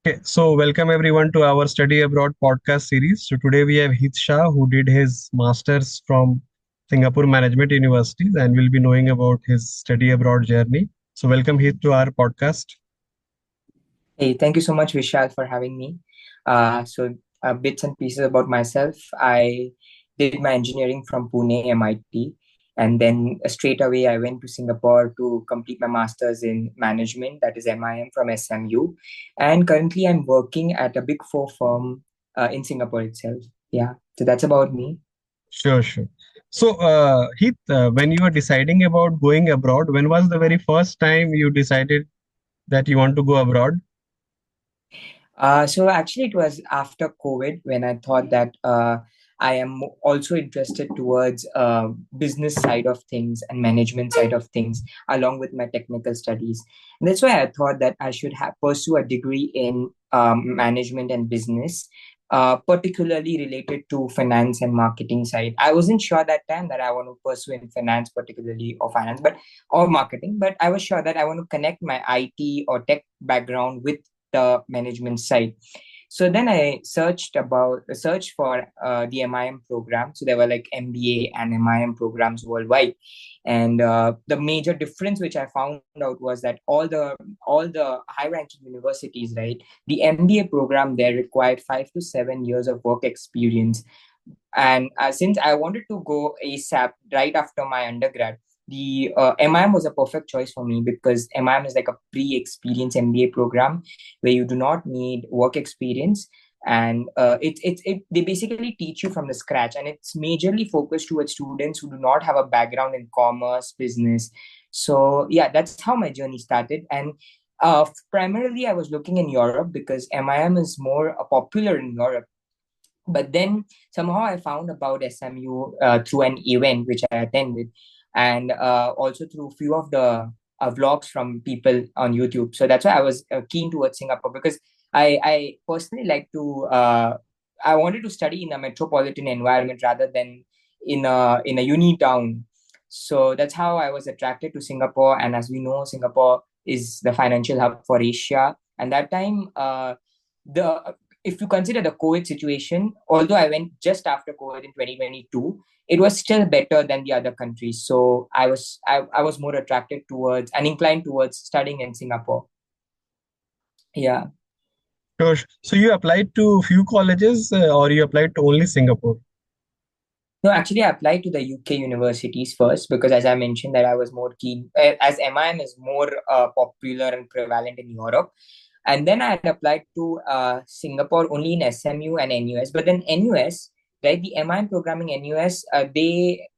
Okay, so welcome everyone to our Study Abroad podcast series. So today we have Heeth Shah, who did his masters from Singapore Management University, and we'll be knowing about his study abroad journey. So welcome Heeth to our podcast. Hey, thank you so much, Vishal, for having me. Bits and pieces about myself. I did my engineering from Pune, MIT, and then straight away I went to Singapore to complete my master's in management, that is MIM from SMU. And currently I'm working at a big four firm in Singapore itself. Yeah, so that's about me. Sure, sure. So Heeth, when you were deciding about going abroad, when was the very first time you decided that you want to go abroad? So actually, it was after COVID when I thought that I am also interested towards business side of things and management side of things, along with my technical studies. And that's why I thought that I should pursue a degree in management and business, particularly related to finance and marketing side. I wasn't sure that time that I want to pursue in finance, particularly or finance, but or marketing. But I was sure that I want to connect my IT or tech background with the management side. So then I searched for the MIM program. So there were like MBA and MIM programs worldwide, and the major difference which I found out was that all the high ranking universities, right, the MBA program there required 5 to 7 years of work experience, and since I wanted to go ASAP right after my undergrad, the MIM was a perfect choice for me because MIM is like a pre-experience MBA program where you do not need work experience. And they basically teach you from the scratch, and it's majorly focused towards students who do not have a background in commerce, business. So yeah, that's how my journey started. And primarily, I was looking in Europe because MIM is more popular in Europe, but then somehow I found about SMU through an event which I attended, and also through a few of the vlogs from people on YouTube. So that's why I was keen towards Singapore because I personally like to. I wanted to study in a metropolitan environment rather than in a uni town. So that's how I was attracted to Singapore. And as we know, Singapore is the financial hub for Asia. And that time, the if you consider the COVID situation, although I went just after COVID in 2022, it was still better than the other countries. So I was more attracted towards and inclined towards studying in Singapore. Yeah. Sure. So you applied to few colleges, or you applied to only Singapore? No, actually, I applied to the UK universities first because, as I mentioned, that I was more keen, as MIM is more popular and prevalent in Europe. And then I had applied to Singapore only in SMU and NUS. But then NUS, right, the MIM programming NUS, they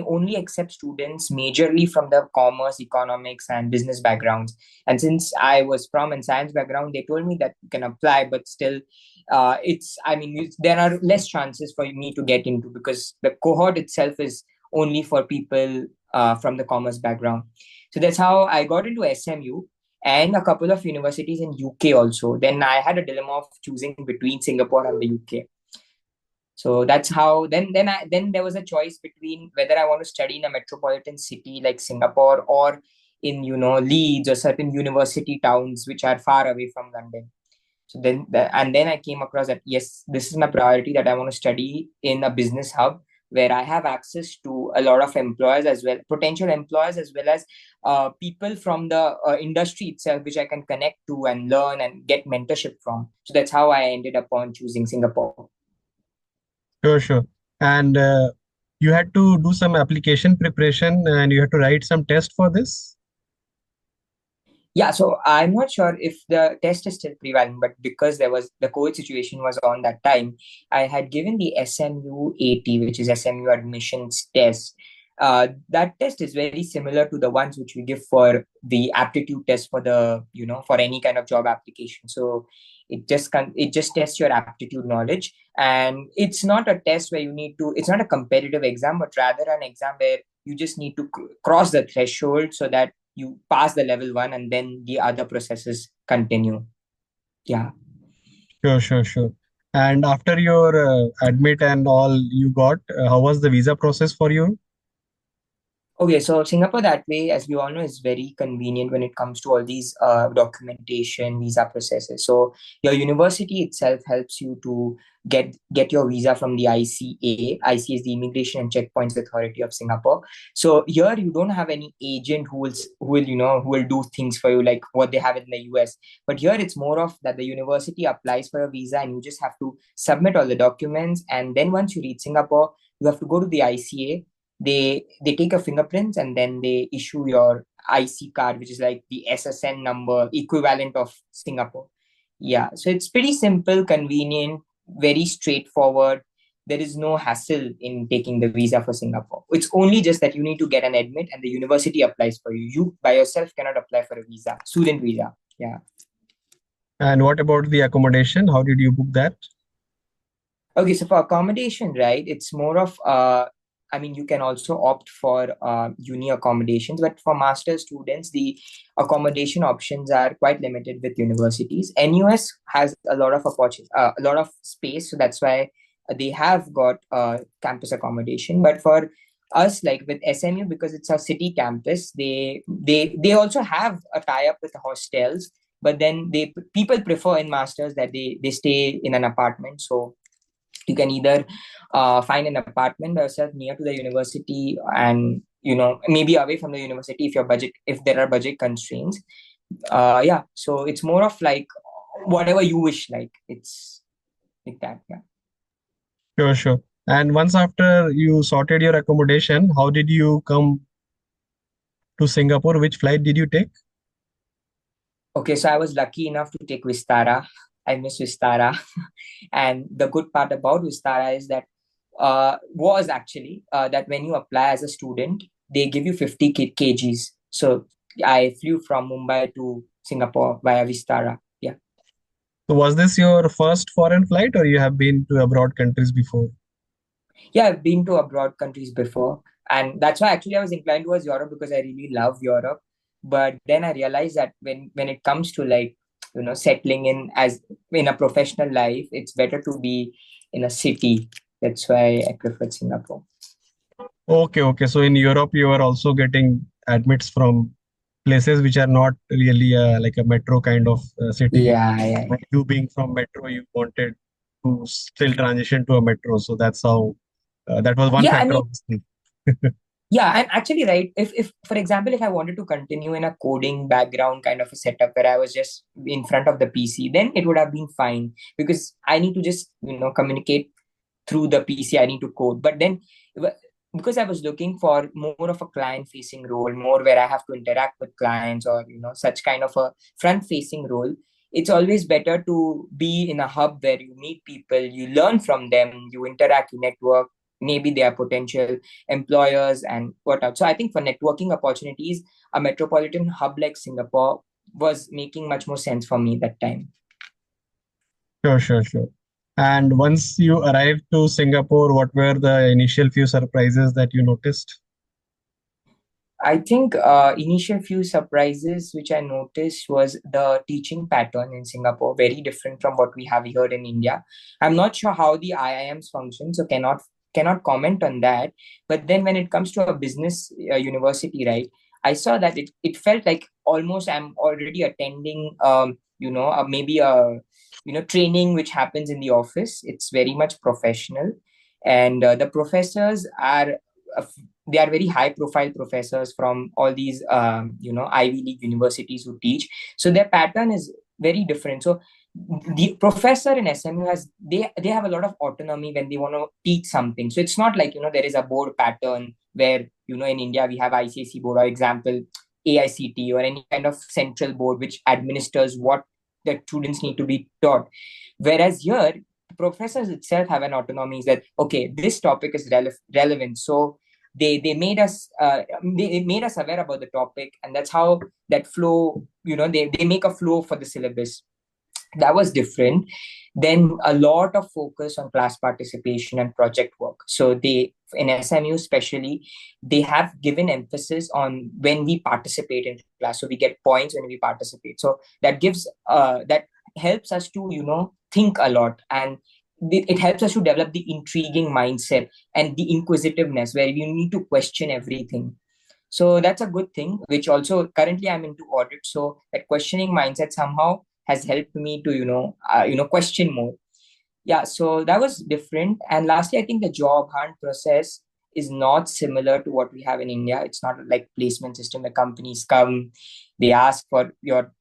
only accept students majorly from the commerce, economics, and business backgrounds. And since I was from a science background, they told me that you can apply, but still, there are less chances for me to get into because the cohort itself is only for people from the commerce background. So that's how I got into SMU and a couple of universities in UK also. Then I had a dilemma of choosing between Singapore and the UK. So that's how then there was a choice between whether I want to study in a metropolitan city like Singapore or in Leeds or certain university towns which are far away from London. So then I came across that yes, this is my priority, that I want to study in a business hub where I have access to a lot of employers as well, potential employers as well as people from the industry itself, which I can connect to and learn and get mentorship from. So that's how I ended up on choosing Singapore. Sure, sure. And you had to do some application preparation and you had to write some test for this. Yeah, so I'm not sure if the test is still prevalent, but because there was the COVID situation was on that time, I had given the SMU 80, which is SMU admissions test. That test is very similar to the ones which we give for the aptitude test for the for any kind of job application. So it just tests your aptitude knowledge, and it's not a test where you need to. It's not a competitive exam, but rather an exam where you just need to cross the threshold so that you pass the level one and then the other processes continue. Yeah. Sure, sure, sure. And after your admit and all you got, how was the visa process for you? Okay, so Singapore that way, as we all know, is very convenient when it comes to all these documentation, visa processes. So your university itself helps you to get your visa from the ICA. ICA is the Immigration and Checkpoints Authority of Singapore. So here you don't have any agent who will do things for you like what they have in the US. But here it's more of that the university applies for a visa and you just have to submit all the documents. And then once you reach Singapore, you have to go to the ICA. They take your fingerprints and then they issue your IC card, which is like the SSN number equivalent of Singapore. Yeah, so it's pretty simple, convenient, very straightforward. There is no hassle in taking the visa for Singapore. It's only just that you need to get an admit and the university applies for you. You by yourself cannot apply for a visa, student visa. Yeah. And what about the accommodation? How did you book that? Okay, so for accommodation, right, it's more of I mean, you can also opt for uni accommodations, but for master students, the accommodation options are quite limited with universities. NUS has a lot of opportunity, a lot of space, so that's why they have got campus accommodation. But for us, like with SMU, because it's a city campus, they also have a tie up with the hostels. But then people prefer in masters that they stay in an apartment. So you can either find an apartment by yourself near to the university and maybe away from the university if there are budget constraints. Yeah, so it's more of like whatever you wish, like it's like that. Yeah. Sure, sure. And once after you sorted your accommodation, how did you come to Singapore? Which flight did you take? Okay, so I was lucky enough to take Vistara. I miss Vistara. And the good part about Vistara is that was actually that when you apply as a student, they give you 50 kgs. So I flew from Mumbai to Singapore via Vistara. Yeah. So was this your first foreign flight or you have been to abroad countries before? Yeah, I've been to abroad countries before. And that's why actually I was inclined towards Europe because I really love Europe. But then I realized that when it comes to like, settling in as in a professional life, it's better to be in a city. That's why I preferred Singapore. Okay, okay. So in Europe, you are also getting admits from places which are not really like a metro kind of city. Yeah, yeah, And you being from metro, you wanted to still transition to a metro. So that's how that was one yeah. I factor mean, of this thing. yeah, and actually, right. If for example, if I wanted to continue in a coding background kind of a setup where I was just in front of the PC, then it would have been fine because I need to just communicate through the PC. I need to code, but then because I was looking for more of a client facing role, more where I have to interact with clients or such kind of a front facing role. It's always better to be in a hub where you meet people, you learn from them, you interact, you network. Maybe they are potential employers and whatnot. So I think for networking opportunities, a metropolitan hub like Singapore was making much more sense for me that time. Sure, sure, sure. And once you arrived to Singapore, what were the initial few surprises that you noticed? I think initial few surprises which I noticed was the teaching pattern in Singapore, very different from what we have here in India. I'm not sure how the IIMs function, so cannot comment on that. But then when it comes to a business university, right, I saw that it felt like almost I'm already attending, maybe a training which happens in the office. It's very much professional, and the professors are uh, they are very high profile professors from all these Ivy League universities who teach, so their pattern is very different. So the professor in SMU they have a lot of autonomy when they want to teach something. So it's not like there is a board pattern where in India we have ICSE board, or example AICT, or any kind of central board which administers what the students need to be taught. Whereas here professors itself have an autonomy, is that okay, this topic is relevant, so they made us they made us aware about the topic, and that's how that flow, they make a flow for the syllabus. That was different. Then a lot of focus on class participation and project work. So they in SMU especially, they have given emphasis on when we participate in class. So we get points when we participate. So that helps us to think a lot, and it helps us to develop the intriguing mindset and the inquisitiveness where you need to question everything. So that's a good thing, which also currently I'm into audit. So that questioning mindset somehow has helped me to, question more. Yeah, so that was different. And lastly, I think the job hunt process is not similar to what we have in India. It's not like placement system where companies come, they ask for your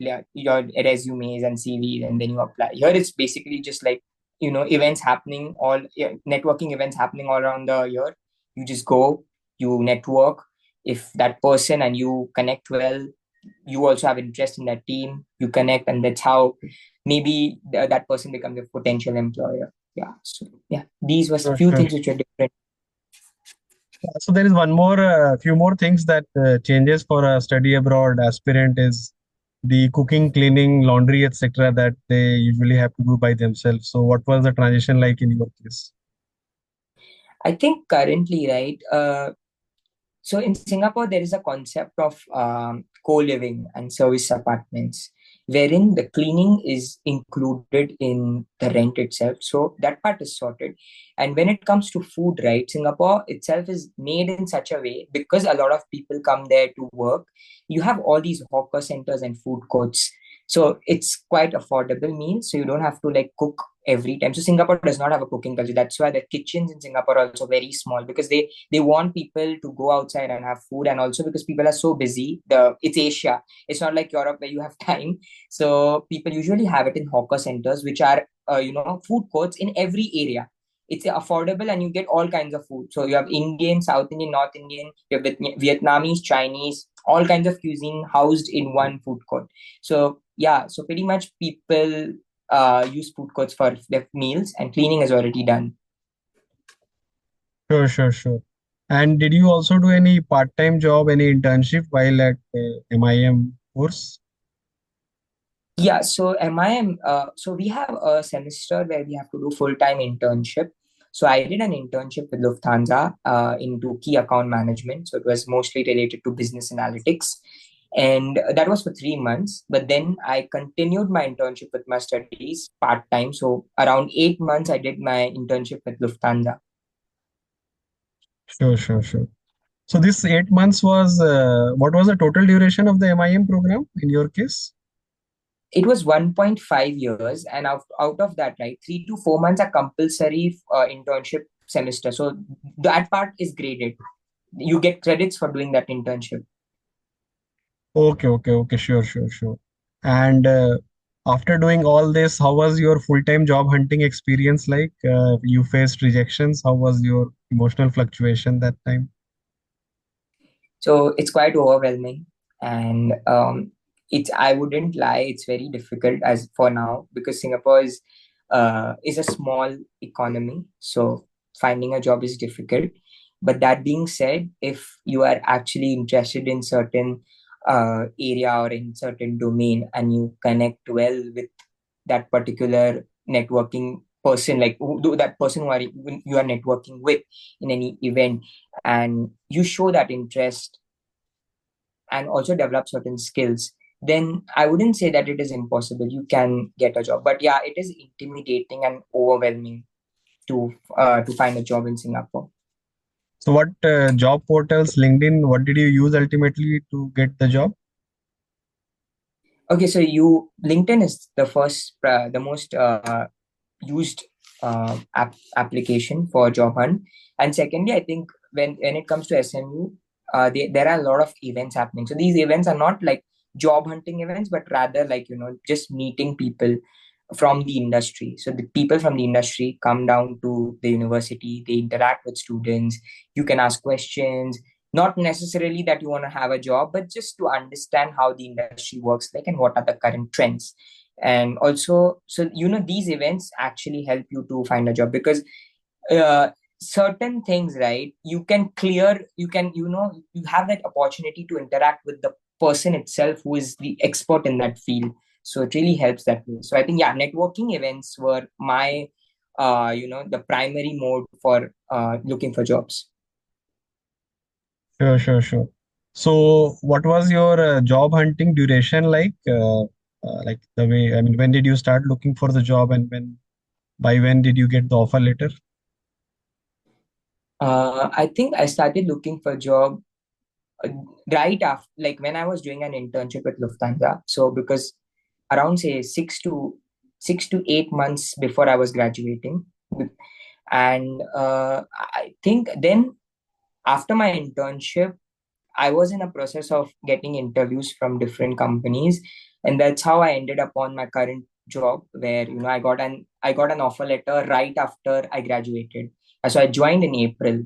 resumes and CVs, and then you apply. Here it's basically just like, events happening, all networking events happening all around the year. You just go, you network. If that person and you connect well, you also have interest in that team, you connect, and that's how maybe that person becomes a potential employer. Yeah, so yeah, these was Sure, few sure. things which are different. So there is one more, few more things that changes for a study abroad aspirant is the cooking, cleaning, laundry, etc. that they usually have to do by themselves. So what was the transition like in your case? I think currently, right, so in Singapore, there is a concept of co-living and service apartments, wherein the cleaning is included in the rent itself. So that part is sorted. And when it comes to food, right, Singapore itself is made in such a way because a lot of people come there to work. You have all these hawker centers and food courts. So it's quite affordable meal. So you don't have to like cook every time. So Singapore does not have a cooking culture. That's why the kitchens in Singapore are also very small because they want people to go outside and have food, and also because people are so busy. It's Asia, it's not like Europe where you have time. So people usually have it in hawker centers, which are food courts in every area. It's affordable and you get all kinds of food. So you have Indian, South Indian, North Indian, you have Vietnamese, Chinese, all kinds of cuisine housed in one food court. So yeah, so pretty much people use food courts for their meals, and cleaning is already done. Sure, sure, sure. And did you also do any part-time job, any internship while at MIM course? Yeah, so MIM, so we have a semester where we have to do full-time internship. So I did an internship with Lufthansa into key account management. So it was mostly related to business analytics. And that was for 3 months. But then I continued my internship with my studies part-time. So around 8 months, I did my internship with Lufthansa. Sure, sure, sure. So this 8 months was what was the total duration of the MIM program in your case? It was 1.5 years, and out of that, right, 3 to 4 months are compulsory internship semester. So that part is graded. You get credits for doing that internship. Okay, okay, okay, sure, sure, sure. And after doing all this, how was your full-time job hunting experience like? You faced rejections. How was your emotional fluctuation that time? So it's quite overwhelming, and it's I wouldn't lie, it's very difficult as for now because Singapore is a small economy, so finding a job is difficult. But that being said, if you are actually interested in certain area or in certain domain and you connect well with that particular networking person, like that person you are networking with in any event, and you show that interest and also develop certain skills, then I wouldn't say that it is impossible. You can get a job, but yeah, it is intimidating and overwhelming to find a job in Singapore. So what job portals, LinkedIn, what did you use ultimately to get the job? Okay, so you LinkedIn is the most used application for job hunt, and secondly, I think when it comes to SMU, there are a lot of events happening. So these events are not like job hunting events, but rather like just meeting people from the industry. So the people from the industry come down to the university, they interact with students, you can ask questions, not necessarily that you want to have a job, but just to understand how the industry works like and what are the current trends. And also, so these events actually help you to find a job because uh, certain things, right, you can clear, you can, you have that opportunity to interact with the person itself who is the expert in that field. So it really helps that way. So I think, yeah, networking events were my the primary mode for looking for jobs. Sure, sure, sure. So what was your job hunting duration like? Like the way, I mean, when did you start looking for the job and by when did you get the offer letter? I think I started looking for job uh, right after, like when I was doing an internship with Lufthansa. So because around say 6 to 8 months before I was graduating, and I think then after my internship, I was in a process of getting interviews from different companies, and that's how I ended up on my current job, where I got an offer letter right after I graduated. So I joined in April.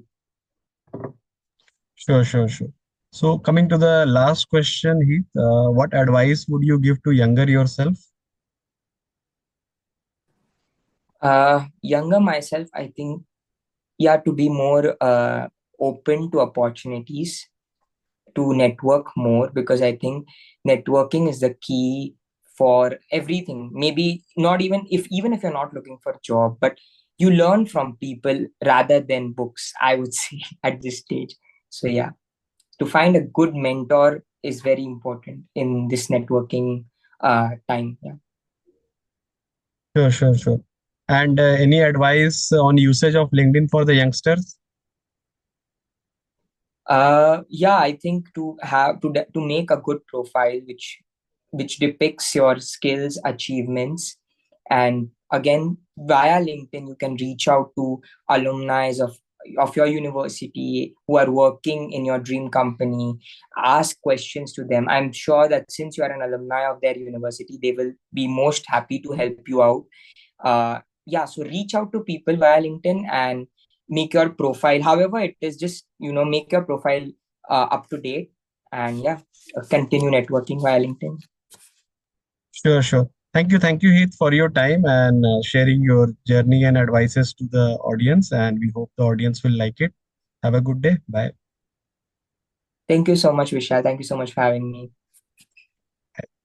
Sure, sure, sure. So coming to the last question, Heath, what advice would you give to younger yourself? Younger myself, I think, yeah, to be more open to opportunities, to network more, because I think networking is the key for everything. Maybe not even if you're not looking for a job, but you learn from people rather than books, I would say, at this stage. So yeah, to find a good mentor is very important in this networking time. Yeah. Sure, sure, sure. And any advice on usage of LinkedIn for the youngsters? Yeah, I think to make a good profile which depicts your skills, achievements, and again via LinkedIn you can reach out to alumni of your university who are working in your dream company. Ask questions to them. I'm sure that since you are an alumni of their university, they will be most happy to help you out. Yeah, so reach out to people via LinkedIn and make your profile, however it is, just make your profile up to date, and yeah, continue networking via LinkedIn. Sure, sure. Thank you, Heath, for your time and sharing your journey and advices to the audience. And we hope the audience will like it. Have a good day. Bye. Thank you so much, Vishal. Thank you so much for having me.